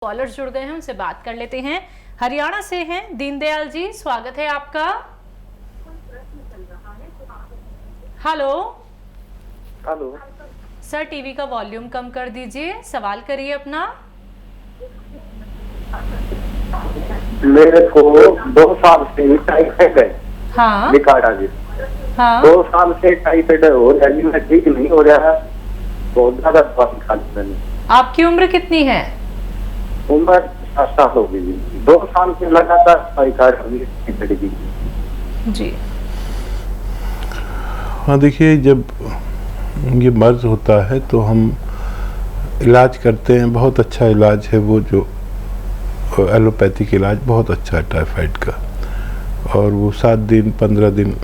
Callers जुड़ गए हैं, उनसे बात कर लेते हैं। हरियाणा से हैं दीनदयाल जी, स्वागत है आपका। हेलो हेलो सर, टीवी का वॉल्यूम कम कर दीजिए, सवाल करिए अपना। मेरे को 2 साल से टाइफाइड है। हाँ निकाड़ा जी। हाँ 2 साल से टाइफाइड हो रहा है, मैं ठीक नहीं हो रहा है, बहुत ज्यादा दवा खा ली मैंने। आपकी उम्र कितनी है? उम्र 7 साल हो गई। 2 साल से लगातार टाइफाइड जी। हाँ देखिए, जब ये मर्ज होता है तो हम इलाज करते हैं। बहुत अच्छा इलाज है वो, जो एलोपैथिक इलाज बहुत अच्छा है टाइफाइड का, और वो 7 दिन 15 दिन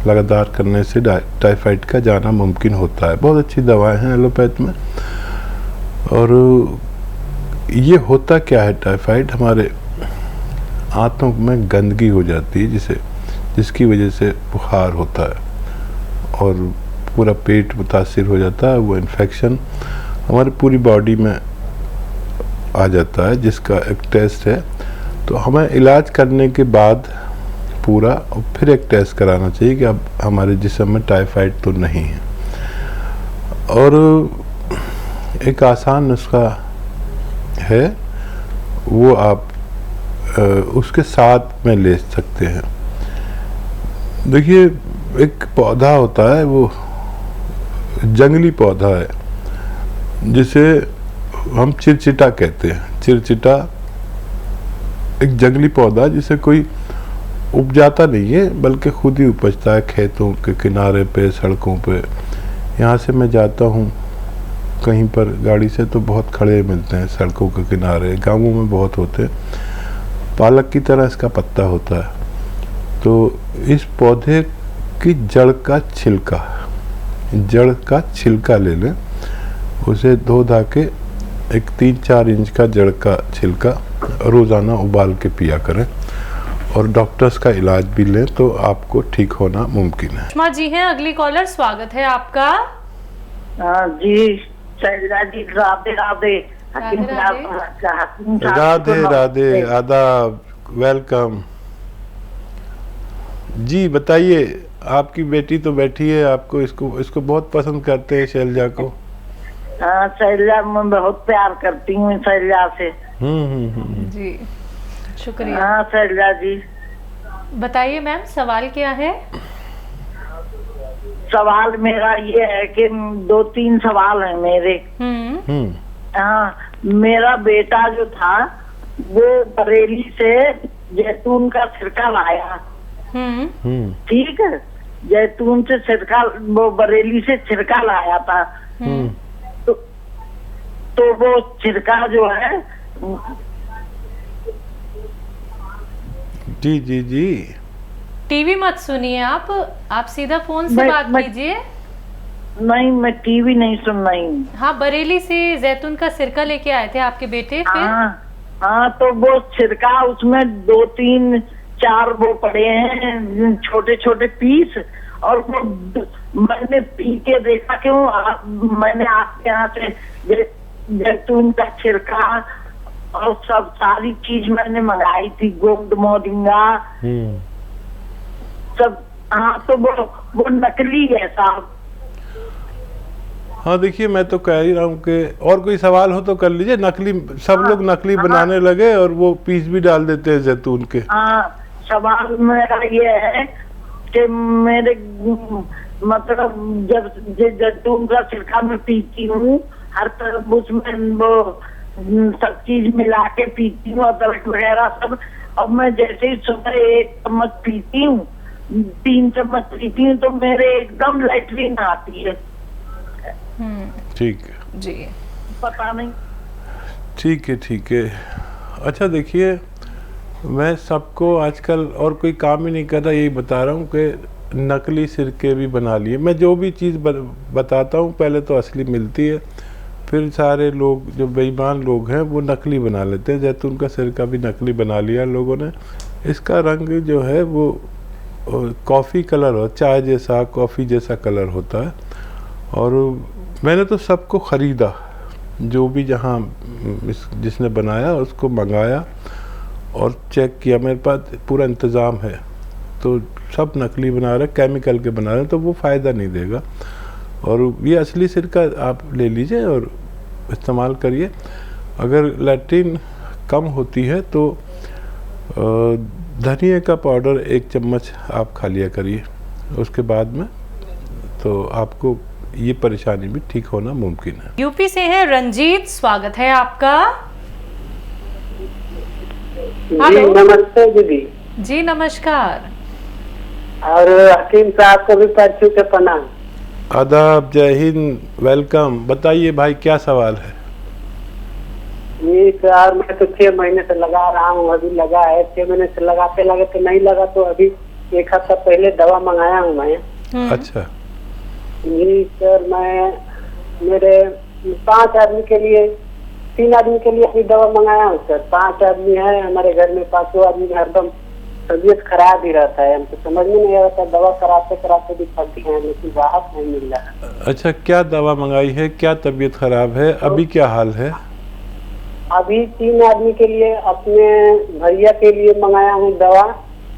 लगातार करने से टाइफाइड का जाना मुमकिन होता है। बहुत अच्छी दवाएं हैं एलोपैथ में। और ये होता क्या है, टाइफाइड हमारे आंतों में गंदगी हो जाती है जिसकी वजह से बुखार होता है और पूरा पेट मुतासिर हो जाता है। वो इन्फेक्शन हमारी पूरी बॉडी में आ जाता है, जिसका एक टेस्ट है। तो हमें इलाज करने के बाद पूरा और फिर एक टेस्ट कराना चाहिए कि अब हमारे जिस्म में टाइफाइड तो नहीं है। और एक आसान नुस्खा है, वो आप उसके साथ में ले सकते हैं। देखिए, एक पौधा होता है, वो जंगली पौधा है जिसे हम चिरचिटा कहते हैं। चिरचिटा एक जंगली पौधा जिसे कोई उपजाता नहीं है, बल्कि खुद ही उपजता है खेतों के किनारे पे, सड़कों पे। यहाँ से मैं जाता हूँ कहीं पर गाड़ी से तो बहुत खड़े मिलते हैं सड़कों के किनारे, गांवों में बहुत होते हैं। पालक की तरह इसका पत्ता होता है। तो इस पौधे की जड़ का छिलका ले लें, उसे धो धा के एक 3-4 इंच का जड़ का छिलका रोज़ाना उबाल के पिया करें, और डॉक्टर्स का इलाज भी लें तो आपको ठीक होना मुमकिन है। सुषमा जी हैं अगली कॉलर, स्वागत है आपका। जी शैलजा जी, राधे राधे। राधे राधे, आदाब, वेलकम जी। बताइए, आपकी बेटी तो बैठी है, आपको इसको बहुत पसंद करते हैं शैलजा को। हाँ शैलजा, मैं बहुत प्यार करती हूँ शैलजा से। जी शुक्रिया। हाँ शैलजा जी, बताइए मैम, सवाल क्या है? सवाल मेरा ये है कि 2-3 सवाल हैं मेरे। हाँ, मेरा बेटा जो था वो बरेली से जैतून का सिरका लाया। ठीक है, जैतून से सिरका, वो बरेली से सिरका लाया था। तो वो सिरका जो है, जी जी जी, टीवी मत सुनिए, आप सीधा फोन से बात कीजिए। नहीं, मैं टीवी नहीं सुन रही हूँ। हाँ, बरेली से जैतून का सिरका लेके आए थे आपके बेटे, फिर? हाँ, तो वो सिरका, उसमें 2-3-4 वो पड़े हैं छोटे छोटे पीस, और वो मैंने पी के देखा कि मैंने आपके यहाँ से जैतून का छिलका और सब सारी चीज मैंने मंगाई थी, गोंद मोरिंगा सब। हाँ, तो वो नकली है साहब। हाँ देखिए, मैं तो कह ही रहा हूँ कि और कोई सवाल हो तो कर लीजिए। नकली सब लोग नकली बनाने लगे और वो पीस भी डाल देते हैं जैतून के। हाँ, सवाल मेरा ये है कि मेरे मतलब जब जैतून का छिलका मैं पीती हूँ, हर तरफ उसमें वो सब चीज मिला के पीती हूँ, अदरक वगैरह सब। अब मैं जैसे ही सुबह 1 चम्मच पीती हूँ, 3 चम्मच पीती हूँ, तो मेरे एकदम लैट्रिन आती है। ठीक है जी, पता नहीं। ठीक है। अच्छा देखिए, मैं सबको आजकल और कोई काम ही नहीं कर रहा, यही बता रहा हूँ कि नकली सिरके भी बना लिए। मैं जो भी चीज़ बताता हूँ पहले तो असली मिलती है, फिर सारे लोग जो बेईमान लोग हैं वो नकली बना लेते हैं। जैतून का सिरका भी नकली बना लिया लोगों ने। इसका रंग जो है वो कॉफ़ी कलर हो, चाय जैसा, कॉफ़ी जैसा कलर होता है। और मैंने तो सबको ख़रीदा जो भी जहाँ जिसने बनाया उसको मंगाया और चेक किया, मेरे पास पूरा इंतज़ाम है, तो सब नकली बना रहे, केमिकल के बना रहे, तो वो फ़ायदा नहीं देगा। और ये असली सिरका आप ले लीजिए और इस्तेमाल करिए। अगर लैट्रिन कम होती है तो धनिया का पाउडर 1 चम्मच आप खा लिया करिए उसके बाद में, तो आपको ये परेशानी भी ठीक होना मुमकिन है। यूपी से हैं रंजीत, स्वागत है आपका। जी हेलो। नमस्ते दीदी। जी नमस्कार। और हकीम साहब को भी पैर छू के प्रणाम। आदाब, जय हिंद, वेलकम। बताइए भाई क्या सवाल है? ये सर मैं तो 6 महीने से लगा रहा हूँ, अभी लगा है 6 महीने से, लगाते लगाते नहीं लगा तो अभी 1 हफ्ता पहले दवा मंगाया हूँ मैं। अच्छा। जी सर, मैं मेरे 5 आदमी के लिए, 3 आदमी के लिए अभी दवा मंगाया हूँ सर। 5 आदमी है हमारे घर में, 5 आदमी में हरदम तबीयत खराब ही रहता है। हमको समझ में नहीं आता, दवा कराते कराते भी फंसी है लेकिन राहत नहीं मिल रहा है। अच्छा, क्या दवा मंगाई है, क्या तबीयत खराब है, अभी क्या हाल है? अभी 3 आदमी के लिए, अपने भैया के लिए मंगाया हूँ दवा,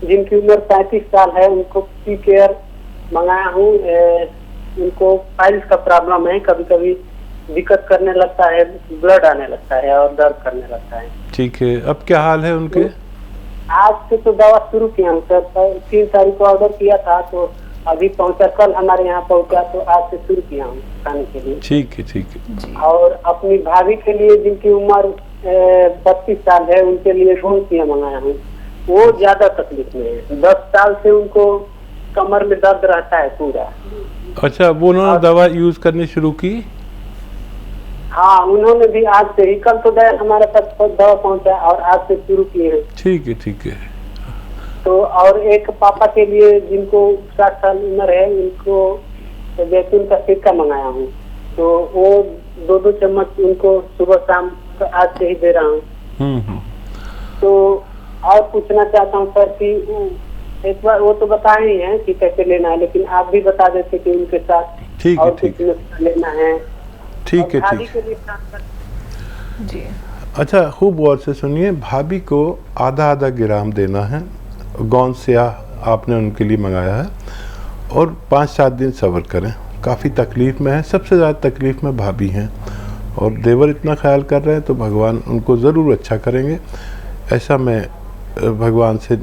जिनकी उम्र 35 साल है, उनको पी केयर मंगाया हूँ। उनको पाइल्स का प्रॉब्लम है, कभी कभी दिक्कत करने लगता है, ब्लड आने लगता है और दर्द करने लगता है। ठीक है, अब क्या हाल है उनके? आज से तो दवा शुरू किया हूँ सर, 3 तारीख को ऑर्डर किया था तो अभी पहुंचा, कल हमारे यहाँ पहुंचा, तो आज से शुरू किया हूँ खाने के लिए। ठीक है, ठीक है। और अपनी भाभी के लिए जिनकी उम्र 32 साल है, उनके लिए गोंसिया मंगाया हूँ। वो ज्यादा तकलीफ में है, 10 साल से उनको कमर में दर्द रहता है पूरा। अच्छा, वो उन्होंने दवा यूज करनी शुरू की? हाँ, उन्होंने भी आज से ही, कल तो हमारे पास दवा पहुंचा और आज से शुरू किए हैं। ठीक है, ठीक है। तो और एक पापा के लिए जिनको 60 साल उम्र है, उनको जैतून का सिरका मंगाया हूँ, तो वो 2-2 चम्मच उनको सुबह शाम आज से ही दे रहा हूँ। तो और पूछना चाहता हूँ सर कि एक बार वो तो बता ही है कि कैसे लेना है, लेकिन आप भी बता देते कि उनके साथ ठीक है, और ठीक कुछ नुस्खा लेना है। ठीक है, और ठीक के है। लिए जी अच्छा, खूब गौर से सुनिए। भाभी को आधा ग्राम देना है, गोंसिया आपने उनके लिए मंगाया है, और 5-7 दिन सब्र करें। काफ़ी तकलीफ़ में है, सबसे ज़्यादा तकलीफ़ में भाभी हैं, और देवर इतना ख्याल कर रहे हैं तो भगवान उनको ज़रूर अच्छा करेंगे, ऐसा मैं भगवान से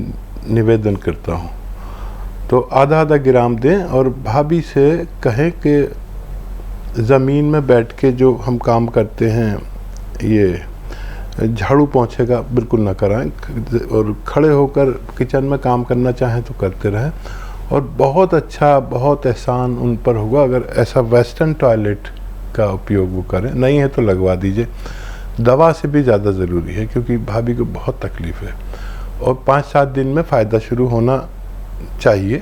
निवेदन करता हूँ। तो आधा ग्राम दें और भाभी से कहें कि ज़मीन में बैठ के जो हम काम करते हैं, ये झाड़ू पोंछे का बिल्कुल ना कराएं, और खड़े होकर किचन में काम करना चाहें तो करते रहें। और बहुत अच्छा, बहुत एहसान उन पर होगा अगर ऐसा वेस्टर्न टॉयलेट का उपयोग वो करें, नहीं है तो लगवा दीजिए। दवा से भी ज़्यादा ज़रूरी है क्योंकि भाभी को बहुत तकलीफ़ है, और 5-7 दिन में फ़ायदा शुरू होना चाहिए।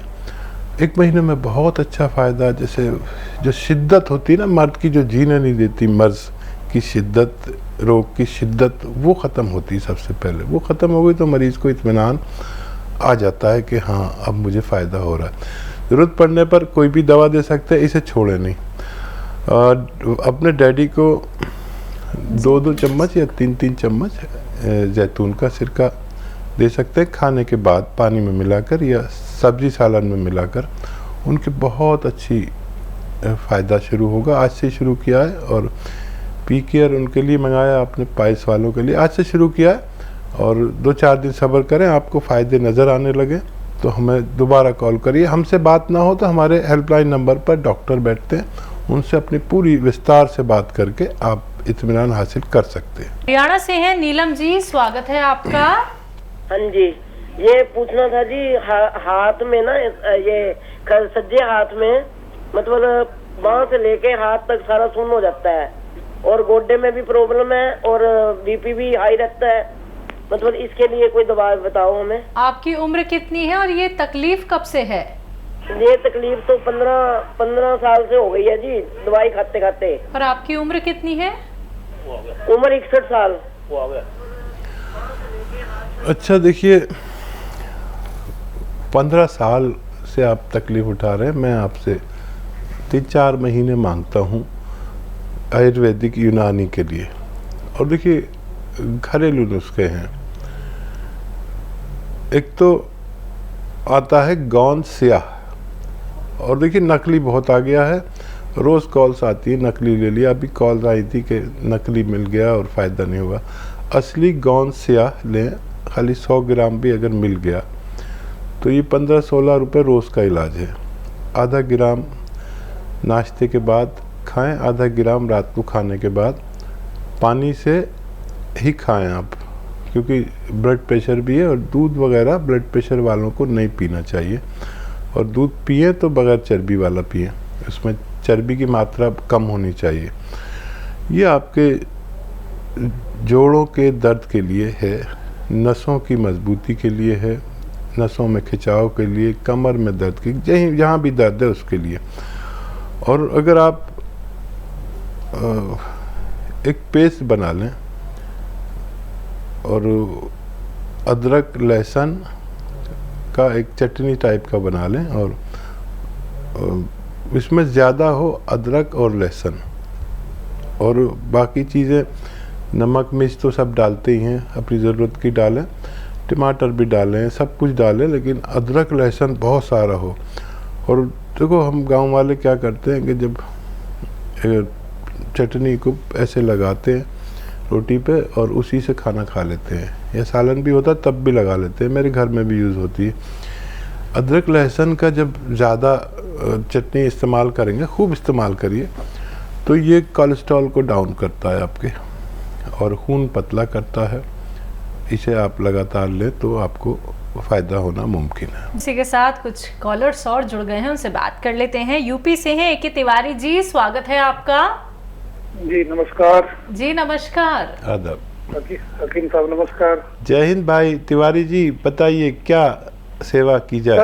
1 महीने में बहुत अच्छा फ़ायदा। जैसे जो शिद्दत होती है ना मर्द की, जो जीने नहीं देती, मर्ज़ की शिद्दत, रोग की शिद्दत, वो ख़त्म होती है सबसे पहले। वो ख़त्म हो गई तो मरीज़ को इत्मीनान आ जाता है कि हाँ अब मुझे फ़ायदा हो रहा है। ज़रूरत पड़ने पर कोई भी दवा दे सकते हैं, इसे छोड़े नहीं। अपने डैडी को 2-2 चम्मच या 3-3 चम्मच जैतून का सिरका दे सकते हैं, खाने के बाद पानी में मिलाकर या सब्जी सालन में मिलाकर। उनके बहुत अच्छी फ़ायदा शुरू होगा। आज से शुरू किया है, और पी केयर उनके लिए मंगाया आपने, पाइल्स वालों के लिए आज से शुरू किया है, और 2-4 दिन सब्र करें, आपको फ़ायदे नज़र आने लगे तो हमें दोबारा कॉल करिए। हमसे बात ना हो तो हमारे हेल्पलाइन नंबर पर डॉक्टर बैठते हैं, उनसे अपनी पूरी विस्तार से बात करके आप इत्मीनान हासिल कर सकते हैं। हरियाणा से हैं नीलम जी, स्वागत है आपका। हाँ जी, ये पूछना था जी, हाथ में ना ये सज्जे हाथ में, मतलब बांह से लेके हाथ तक सारा सुन्न हो जाता है, और गोड्डे में भी प्रॉब्लम है, और बीपी भी हाई रहता है। मतलब इसके लिए कोई दवा बताओ हमें। आपकी उम्र कितनी है और ये तकलीफ कब से है? ये तकलीफ तो 15 साल से हो गई है जी, दवाई खाते खाते। और आपकी उम्र कितनी है? उम्र 61 साल। अच्छा देखिए, 15 साल से आप तकलीफ़ उठा रहे हैं, मैं आपसे 3-4 महीने मांगता हूँ। आयुर्वेदिक यूनानी के लिए। और देखिए घरेलू नुस्खे हैं। एक तो आता है गौंद स्याह, और देखिए नकली बहुत आ गया है, रोज़ कॉल्स आती है नकली ले लिया। अभी कॉल आई थी कि नकली मिल गया और फ़ायदा नहीं हुआ। असली गौंद स्याह लें, खाली 100 ग्राम भी अगर मिल गया तो ये 15-16 रुपये रोज़ का इलाज है। आधा ग्राम नाश्ते के बाद खाएं, आधा ग्राम रात को खाने के बाद। पानी से ही खाएं आप, क्योंकि ब्लड प्रेशर भी है, और दूध वगैरह ब्लड प्रेशर वालों को नहीं पीना चाहिए। और दूध पिए तो बगैर चर्बी वाला पिए, उसमें चर्बी की मात्रा कम होनी चाहिए। ये आपके जोड़ों के दर्द के लिए है, नसों की मजबूती के लिए है, नसों में खिंचाव के लिए, कमर में दर्द की, जहाँ भी दर्द है उसके लिए। और अगर आप एक पेस्ट बना लें और अदरक लहसुन का एक चटनी टाइप का बना लें, और इसमें ज़्यादा हो अदरक और लहसुन, और बाकी चीज़ें नमक मिर्च तो सब डालते ही हैं, अपनी ज़रूरत की डालें, टमाटर भी डालें, सब कुछ डालें, लेकिन अदरक लहसुन बहुत सारा हो। और देखो हम गांव वाले क्या करते हैं कि जब चटनी को ऐसे लगाते हैं रोटी पे और उसी से खाना खा लेते हैं, या सालन भी होता तब भी लगा लेते हैं, मेरे घर में भी यूज़ होती है। अदरक लहसुन का जब ज़्यादा चटनी इस्तेमाल करेंगे, खूब इस्तेमाल करिए, तो ये कोलेस्ट्रॉल को डाउन करता है आपके, और खून पतला करता है। इसे आप लगातार लें तो आपको फ़ायदा होना मुमकिन है। इसी के साथ कुछ कॉलर्स और जुड़ गए हैं, उनसे बात कर लेते हैं। यूपी से हैं ए.के. तिवारी जी, स्वागत है आपका। जी नमस्कार। जी नमस्कार। आदाब। हकीम साहब नमस्कार। जय हिंद भाई तिवारी जी, बताइए क्या सेवा की जाए।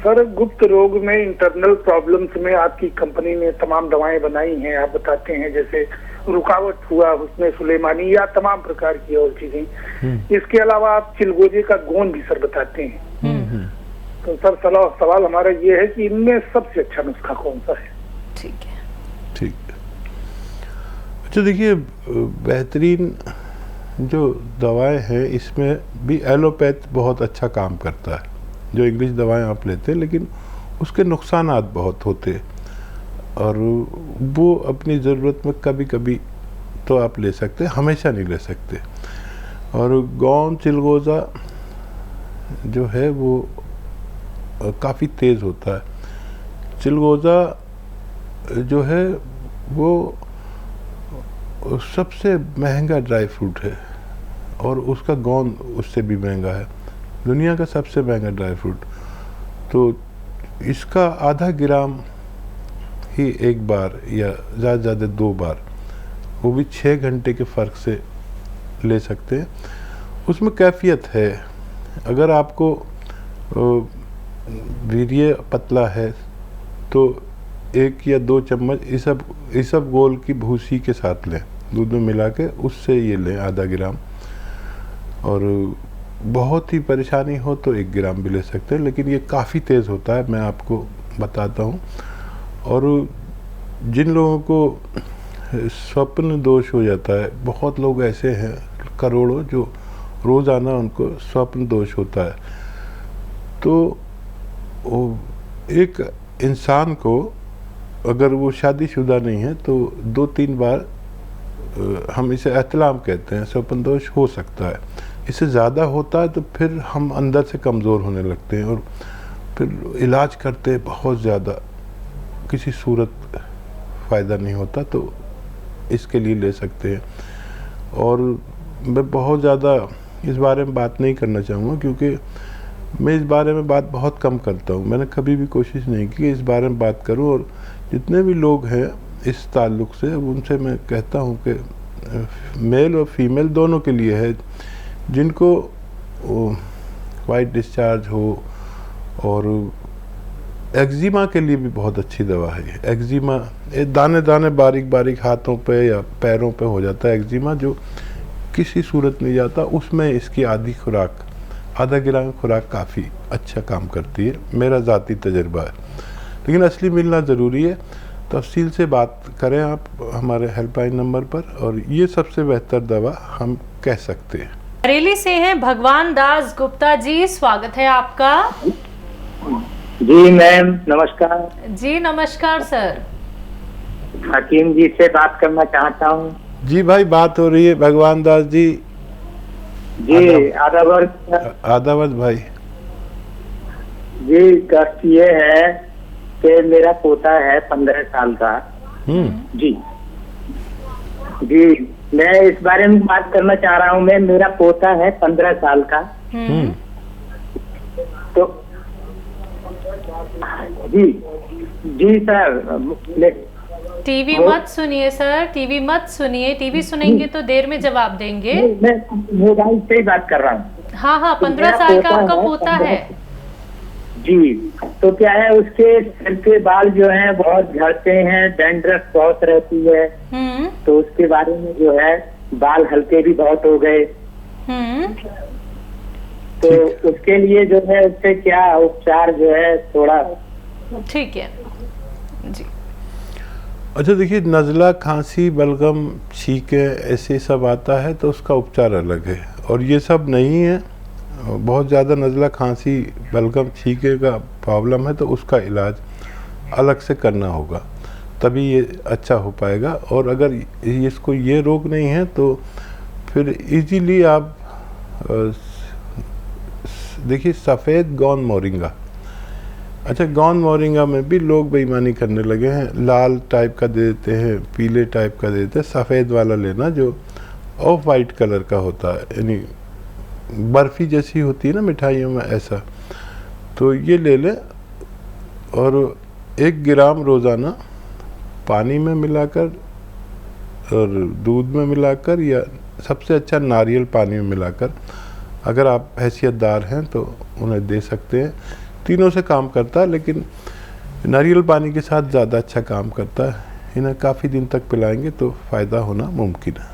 सर गुप्त रोग में, इंटरनल प्रॉब्लम्स में आपकी कंपनी ने तमाम दवाएं बनाई हैं। आप बताते हैं जैसे रुकावट हुआ, उसमें सुलेमानी, या तमाम प्रकार की और चीजें। इसके अलावा आप चिलगोजे का गोंद भी सर बताते हैं। तो सर सवाल हमारा ये है कि इनमें सबसे अच्छा नुस्खा कौन सा है? ठीक है, ठीक। अच्छा देखिए, बेहतरीन जो दवाएं हैं इसमें भी एलोपैथ बहुत अच्छा काम करता है। जो इंग्लिश दवाएं आप लेते हैं, लेकिन उसके नुकसानात बहुत होते हैं, और वो अपनी ज़रूरत में कभी कभी तो आप ले सकते हैं, हमेशा नहीं ले सकते। और गौंद चिलगोज़ा जो है वो काफ़ी तेज़ होता है। चिलगोज़ा जो है वो सबसे महंगा ड्राई फ्रूट है, और उसका गोंद उससे भी महंगा है, दुनिया का सबसे महंगा ड्राई फ्रूट। तो इसका आधा ग्राम ही एक बार, या ज़्यादा से ज़्यादा 2 बार, वो भी 6 घंटे के फ़र्क से ले सकते हैं। उसमें कैफियत है। अगर आपको वीर्य पतला है तो 1 या 2 चम्मच इसब गोल की भूसी के साथ लें, दूध में मिला के, उससे ये लें आधा ग्राम। और बहुत ही परेशानी हो तो 1 ग्राम भी ले सकते हैं, लेकिन ये काफ़ी तेज़ होता है, मैं आपको बताता हूँ। और जिन लोगों को स्वप्न दोष हो जाता है, बहुत लोग ऐसे हैं करोड़ों जो रोज़ाना उनको स्वप्न दोष होता है, तो एक इंसान को अगर वो शादीशुदा नहीं है तो 2-3 बार, हम इसे एहतलाम कहते हैं, स्वप्न दोष हो सकता है। इससे ज़्यादा होता है तो फिर हम अंदर से कमज़ोर होने लगते हैं, और फिर इलाज करते हैं बहुत ज़्यादा, किसी सूरत फ़ायदा नहीं होता, तो इसके लिए ले सकते हैं। और मैं बहुत ज़्यादा इस बारे में बात नहीं करना चाहूँगा, क्योंकि मैं इस बारे में बात बहुत कम करता हूँ। मैंने कभी भी कोशिश नहीं की इस बारे में बात करूँ, और जितने भी लोग हैं इस ताल्लुक़ से, उनसे मैं कहता हूँ कि मेल और फीमेल दोनों के लिए है, जिनको वाइट डिस्चार्ज हो, और एक्जिमा के लिए भी बहुत अच्छी दवा है। एक्जिमा दाने दाने बारीक बारीक हाथों पे या पैरों पे हो जाता है एक्जिमा, जो किसी सूरत नहीं जाता, उसमें इसकी आधी खुराक, आधा ग्राम खुराक काफ़ी अच्छा काम करती है, मेरा ज़ाती तजर्बा है। लेकिन असली मिलना ज़रूरी है। तफसील से बात करें आप हमारे हेल्पलाइन नंबर पर, और ये सबसे बेहतर दवा हम कह सकते हैं। बरेली से हैं भगवान दास गुप्ता जी, स्वागत है आपका। जी मैम नमस्कार। जी नमस्कार सर। हकीम जी से बात करना चाहता हूँ। जी भाई, बात हो रही है भगवान दास जी। जी आदावत भाई। जी कष्ट ये है कि मेरा पोता है 15 साल का। जी जी मैं इस बारे में बात करना चाह रहा हूँ। मेरा पोता है 15 साल का। तो जी जी सर, टीवी मत सुनिए सर, टीवी मत सुनिए। टीवी सुनेंगे तो देर में जवाब देंगे। मैं मोबाइल से ही बात कर रहा हूँ। हाँ हाँ, 15 साल का आपका पोता है। जी तो क्या है, उसके सिर के बाल जो हैं बहुत झड़ते हैं, डैंड्रफ बहुत रहती है। तो उसके बारे में जो है बाल हल्के भी बहुत हो गए। तो उसके लिए जो है उससे क्या उपचार जो है थोड़ा। ठीक है जी। अच्छा देखिए, नज़ला, खांसी, बलगम, छींके ऐसे सब आता है तो उसका उपचार अलग है, और ये सब नहीं है। बहुत ज़्यादा नज़ला, खांसी, बलगम, छींके का प्रॉब्लम है तो उसका इलाज अलग से करना होगा, तभी ये अच्छा हो पाएगा। और अगर इसको ये रोग नहीं है तो फिर इजीली आप देखिए सफ़ेद गौन मोरिंगा। अच्छा, गौन मोरिंगा में भी लोग बेईमानी करने लगे हैं, लाल टाइप का दे देते हैं, पीले टाइप का दे देते हैं। सफ़ेद वाला लेना जो ऑफ वाइट कलर का होता है, यानी बर्फ़ी जैसी होती है ना मिठाइयों में, ऐसा। तो ये ले लें और 1 ग्राम रोज़ाना पानी में मिलाकर और दूध में मिलाकर, या सबसे अच्छा नारियल पानी में मिलाकर, अगर आप हैसियतदार हैं तो उन्हें दे सकते हैं। तीनों से काम करता है, लेकिन नारियल पानी के साथ ज़्यादा अच्छा काम करता है। इन्हें काफ़ी दिन तक पिलाएंगे तो फ़ायदा होना मुमकिन है।